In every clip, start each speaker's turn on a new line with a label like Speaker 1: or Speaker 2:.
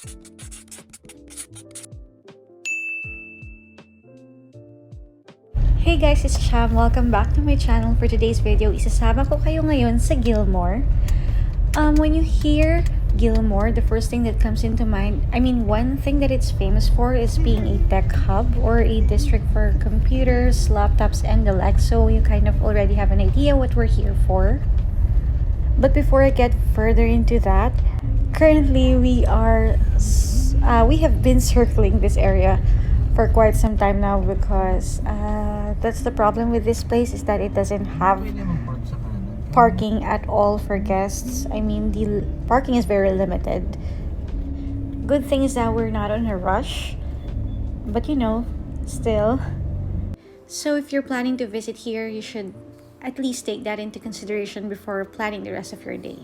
Speaker 1: Hey guys, it's Cham. Welcome back to my channel. For today's video, isasama ko kayo ngayon sa Gilmore. When you hear Gilmore, the first thing that comes into mind, one thing that it's famous for is being a tech hub or a district for computers, laptops, and the like. So you kind of already have an idea what we're here for. But before I get further into that, currently we have been circling this area for quite some time now because that's the problem with this place, is that it doesn't have parking at all for guests. The parking is very limited. Good thing is that we're not on a rush, but still. So if you're planning to visit here, you should at least take that into consideration before planning the rest of your day.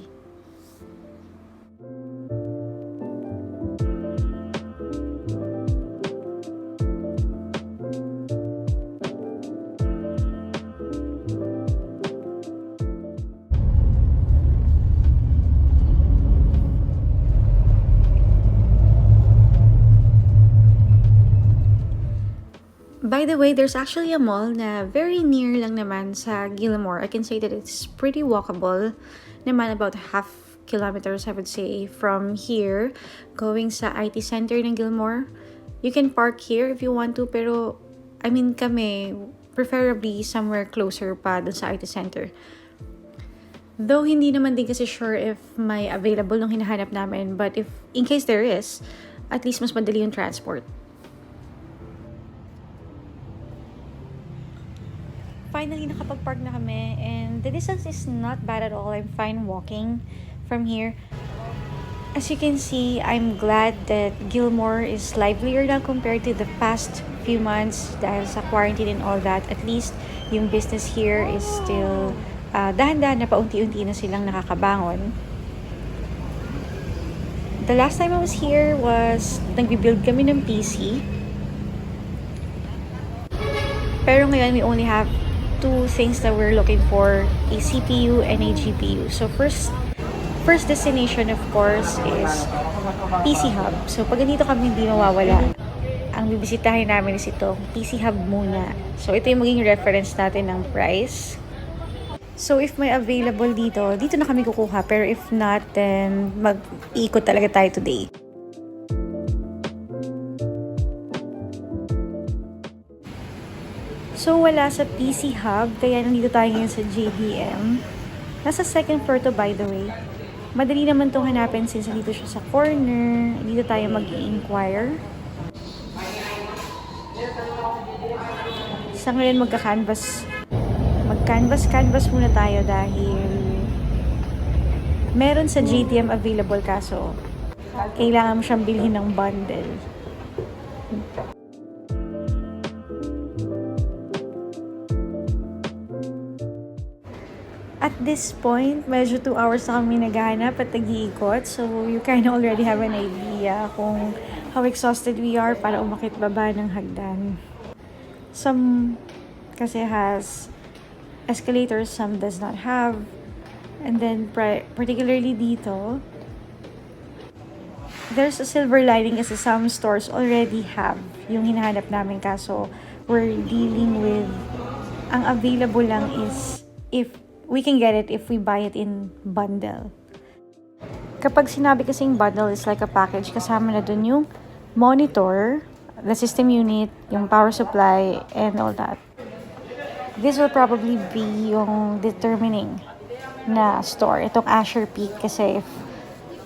Speaker 1: By the way, there's actually a mall na very near lang naman sa Gilmore. I can say that it's pretty walkable naman, about half kilometers I would say from here going sa IT center ng Gilmore. You can park here if you want to, pero kami preferably somewhere closer pa dun sa IT center. Though hindi naman din kasi sure if may available nung hinahanap namin, but if in case there is, at least mas madali yung transport. Finally, nakapag-park na kami, and the distance is not bad at all. I'm fine walking from here. As you can see, I'm glad that Gilmore is livelier now compared to the past few months dahil sa quarantine and all that. At least, yung business here is still dahan-dahan na paunti-unti na silang nakakabangon. The last time I was here was nagbi-build kami ng PC. Pero ngayon, we only have two things that we're looking for, a CPU and a GPU. So first destination of course is PC Hub. So pag dito kami hindi mawawala, ang bibisitahin namin is ito, PC Hub muna. So ito yung maging reference natin ng price. So if may available dito na kami kukuha, pero if not, then mag-iikot talaga tayo today. So, wala sa PC Hub, kaya nandito tayo ngayon sa JDM. Nasa second floor to, by the way. Madali naman itong hanapin since dito siya sa corner. Dito tayo mag-i-inquire. Sa ngayon, mag-canvas muna tayo dahil meron sa JDM available, kaso kailangan mo siyang bilhin ng bundle. At this point, medyo 2 hours na kami naghahanap at nag-iikot. So, you kind of already have an idea kung how exhausted we are para umakit baba ng hagdan. Some kasi has escalators, some does not have. And then, particularly dito, there's a silver lining kasi some stores already have yung hinahanap namin. Kaso, we're dealing with, ang available lang is if we can get it if we buy it in bundle. Kapag sinabi kasing bundle is like a package, kasama na dun yung monitor, the system unit, yung power supply, and all that. This will probably be yung determining na store, itong Asher Peak, kasi if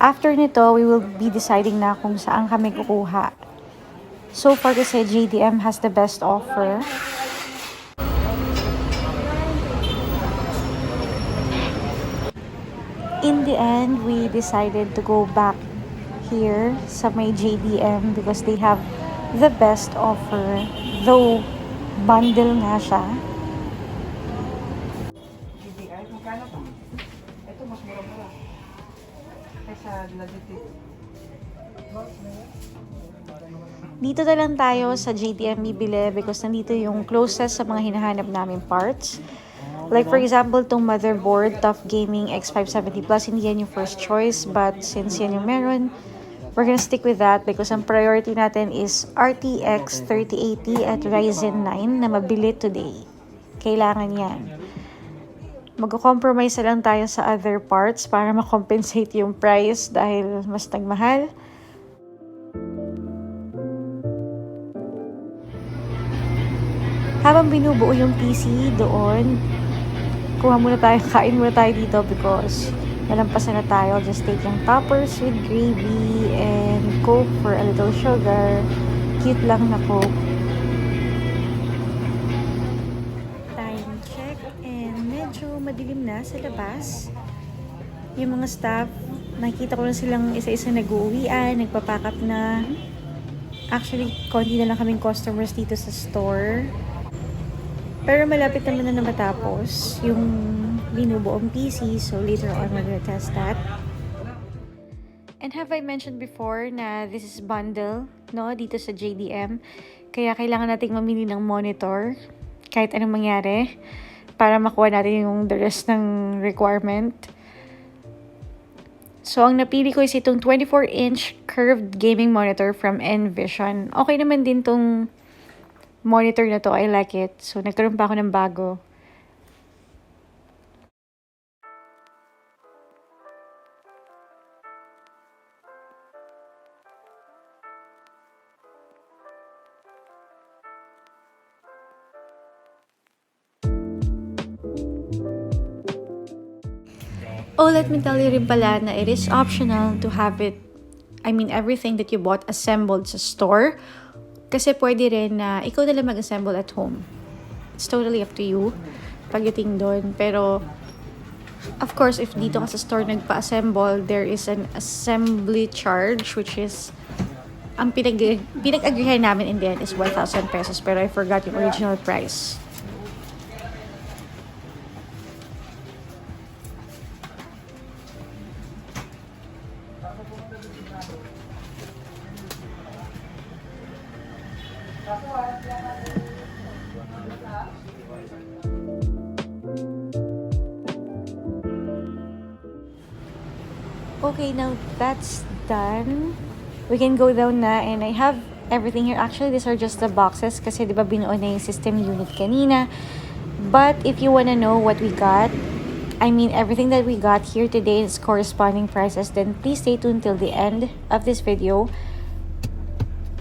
Speaker 1: after nito, we will be deciding na kung saan kami kukuha. So far kasi JDM has the best offer. In the end, we decided to go back here sa may JDM because they have the best offer, though bundle nga siya. Ito mas mura-mura kaysa Logitech. Dito na lang tayo sa JDM bibili because nandito yung closest sa mga hinahanap namin parts. Like for example, itong motherboard, TUF Gaming X570 Plus, hindi yan yung first choice. But since yan yung meron, We're gonna stick with that because ang priority natin is RTX 3080 at Ryzen 9 na mabili today. Kailangan yan. Mag-compromise lang tayo sa other parts para makompensate yung price dahil mas nagmahal. Habang binubuo yung PC doon, kain muna tayo dito because nalampasan na tayo. Just take yung toppers with gravy and Coke for a little sugar. Cute lang na Coke. Time check and medyo madilim na sa labas. Yung mga staff, nakikita ko na silang isa-isa nag-uuwian, nagpapack up na. Actually, konti na lang kaming customers dito sa store. Pero malapit naman na matapos yung binubuong PC. So, later on, we're gonna test that. And have I mentioned before na this is bundle, no? Dito sa JDM. Kaya kailangan nating mamili ng monitor kahit anong mangyari para makuha natin yung the rest ng requirement. So, ang napili ko is itong 24-inch curved gaming monitor from Envision. Okay naman din tong monitor na to. I like it. So, nagkaroon pa ako ng bago. Oh, let me tell you rin pala na it is optional to have it, everything that you bought assembled sa store. Kasi pwede rin na ikaw na lang mag-assemble at home. It's totally up to you pagdating doon. Pero, of course, if dito ka sa store nagpa-assemble, there is an assembly charge which is, ang pinag-agrihan namin in the end is 1,000 pesos. Pero I forgot yung original price. Okay, now that's done. We can go down na and I have everything here. Actually, these are just the boxes kasi di ba binuo na yung system unit kanina. But if you wanna know what we got, everything that we got here today is corresponding prices, then please stay tuned till the end of this video.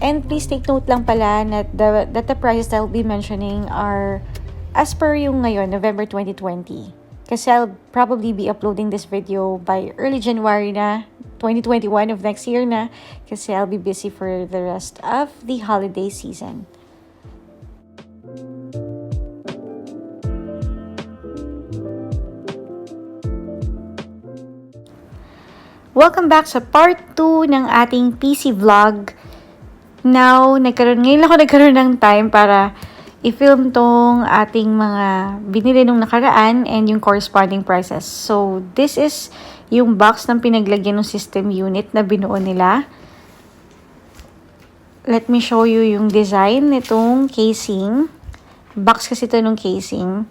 Speaker 1: And please take note lang pala that the prices that I'll be mentioning are as per yung ngayon, November 2020. Kasi I'll probably be uploading this video by early January na, 2021 of next year na. Kasi I'll be busy for the rest of the holiday season. Welcome back sa part 2 ng ating PC vlog. Now, ngayon ako nagkaroon ng time para i-film tong ating mga binili nung nakaraan and yung corresponding prices. So, this is yung box ng pinaglagyan ng system unit na binuo nila. Let me show you yung design nitong casing. Box kasi ito nung casing.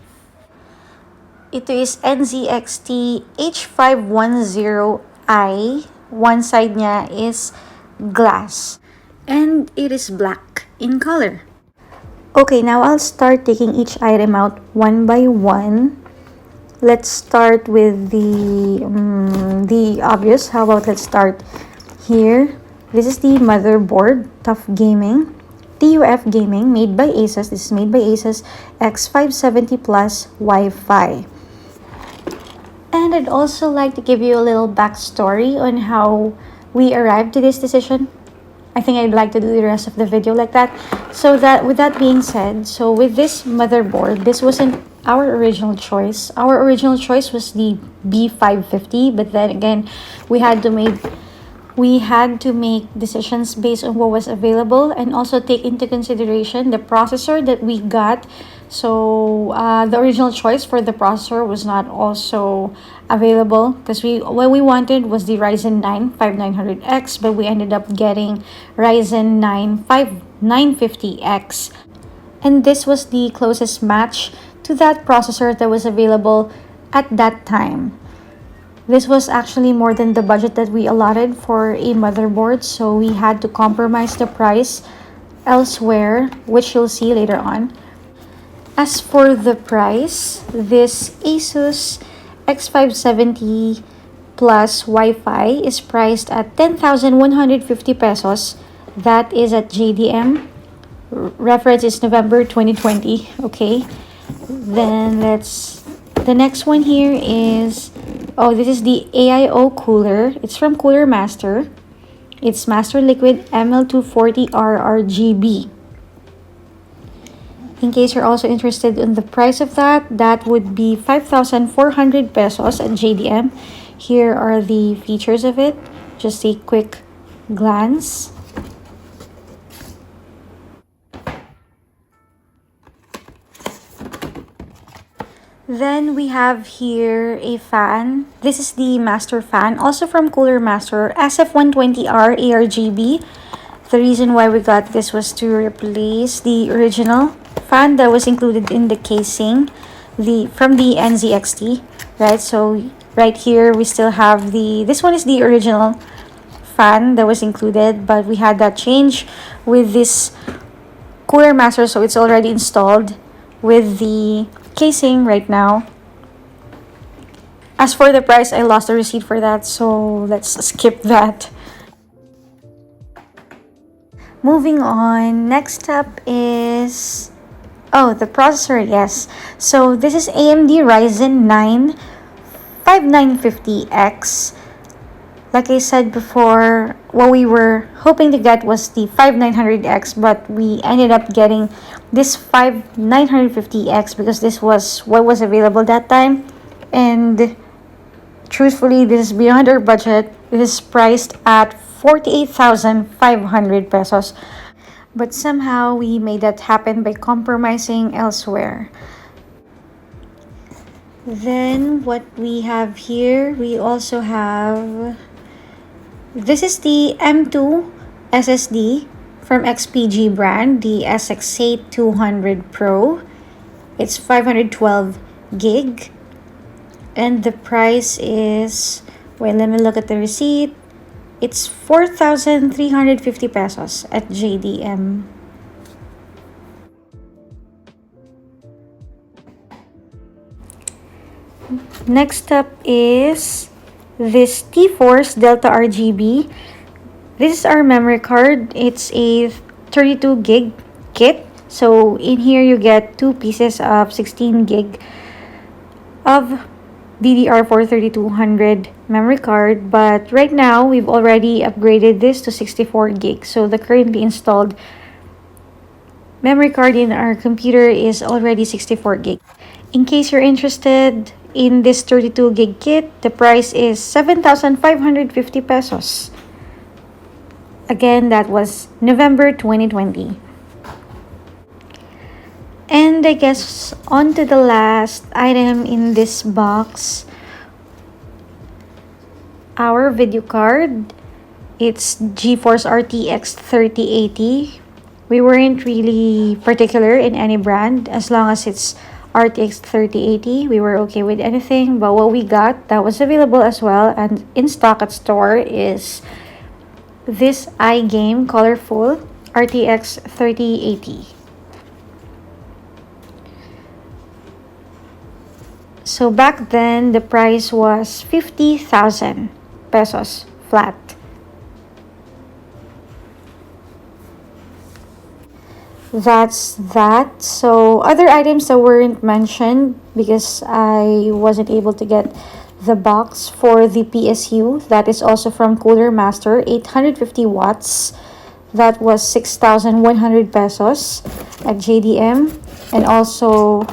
Speaker 1: Ito is NZXT H510i. One side niya is glass. And it is black in color. Okay, now I'll start taking each item out one by one. Let's start with the obvious. How about let's start here. This is the motherboard, Tough Gaming. TUF Gaming, made by Asus. This is made by Asus X570 Plus Wi-Fi. And I'd also like to give you a little backstory on how we arrived to this decision. I think I'd like to do the rest of the video like that. So that, with that being said, so with this motherboard, this wasn't our original choice. Our original choice was the B550, but then again, we had to make decisions based on what was available and also take into consideration the processor that we got. So the original choice for the processor was not also available because what we wanted was the Ryzen 9 5900X, but we ended up getting Ryzen 9 5950X, and this was the closest match to that processor that was available at that time. This was actually more than the budget that we allotted for a motherboard, so we had to compromise the price elsewhere, which you'll see later on. As for the price, this Asus X570 plus Wi-Fi is priced at 10,150 pesos. That is at JDM. Reference is November 2020. Okay. Then the next one here is, oh, this is the AIO cooler. It's from Cooler Master. It's Master Liquid ML240 RRGB. In case you're also interested in the price of that, that would be 5,400 pesos at JDM. Here are the features of it. Just a quick glance. Then we have here a fan. This is the master fan, also from Cooler Master, SF120R ARGB. The reason why we got this was to replace the original fan that was included in the casing, from the NZXT, right? So right here we still have this one is the original fan that was included, but we had that change with this Cooler Master, so it's already installed with the casing right now. As for the price, I lost the receipt for that, so let's skip that. Moving on, next up is, oh, the processor, yes. So this is AMD Ryzen 9 5950X. Like I said before, what we were hoping to get was the 5900X, but we ended up getting this 5950X because this was what was available that time. And truthfully, this is beyond our budget. This is priced at 48,500 pesos. But somehow we made that happen by compromising elsewhere. Then what we have here, we also have, this is the M2 SSD from XPG brand, the SX8 200 Pro. It's 512 gig. And the price is, wait, let me look at the receipt. It's 4,350 pesos at JDM. Next up is this T-Force Delta RGB. This is our memory card. It's a 32 gig kit. So in here you get two pieces of 16 gig of DDR4 3200 memory card, but right now we've already upgraded this to 64 gig. So the currently installed memory card in our computer is already 64 gig. In case you're interested in this 32 gig kit, the price is 7,550 pesos. Again, that was November 2020. And I guess on to the last item in this box, our video card. It's GeForce RTX 3080. We weren't really particular in any brand. As long as it's RTX 3080, we were okay with anything. But what we got that was available as well and in stock at store is this iGame colorful RTX 3080. So back then, the price was 50,000 pesos flat. That's that. So other items that weren't mentioned because I wasn't able to get the box for the PSU. That is also from Cooler Master, 850 watts. That was 6,100 pesos at JDM. And also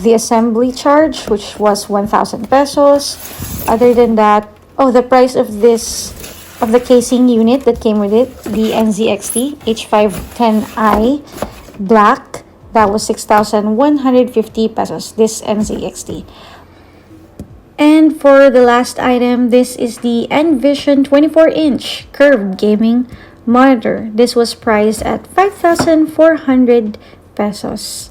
Speaker 1: the assembly charge, which was 1,000 pesos. Other than that, oh, the price of the casing unit that came with it, the NZXT H510i black, that was 6,150 pesos, this NZXT. And for the last item, this is the Envision 24-inch curved gaming monitor. This was priced at 5,400 pesos.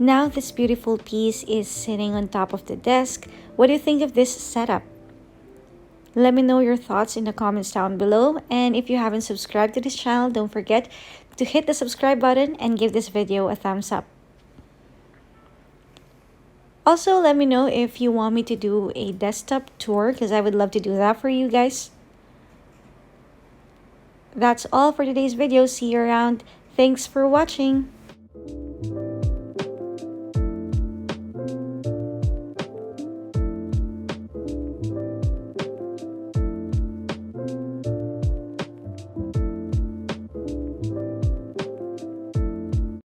Speaker 1: Now this beautiful piece is sitting on top of the desk. What do you think of this setup? Let me know your thoughts in the comments down below, and if you haven't subscribed to this channel, don't forget to hit the subscribe button and give this video a thumbs up. Also, let me know if you want me to do a desktop tour, because I would love to do that for you guys. That's all for today's video. See you around. Thanks for watching.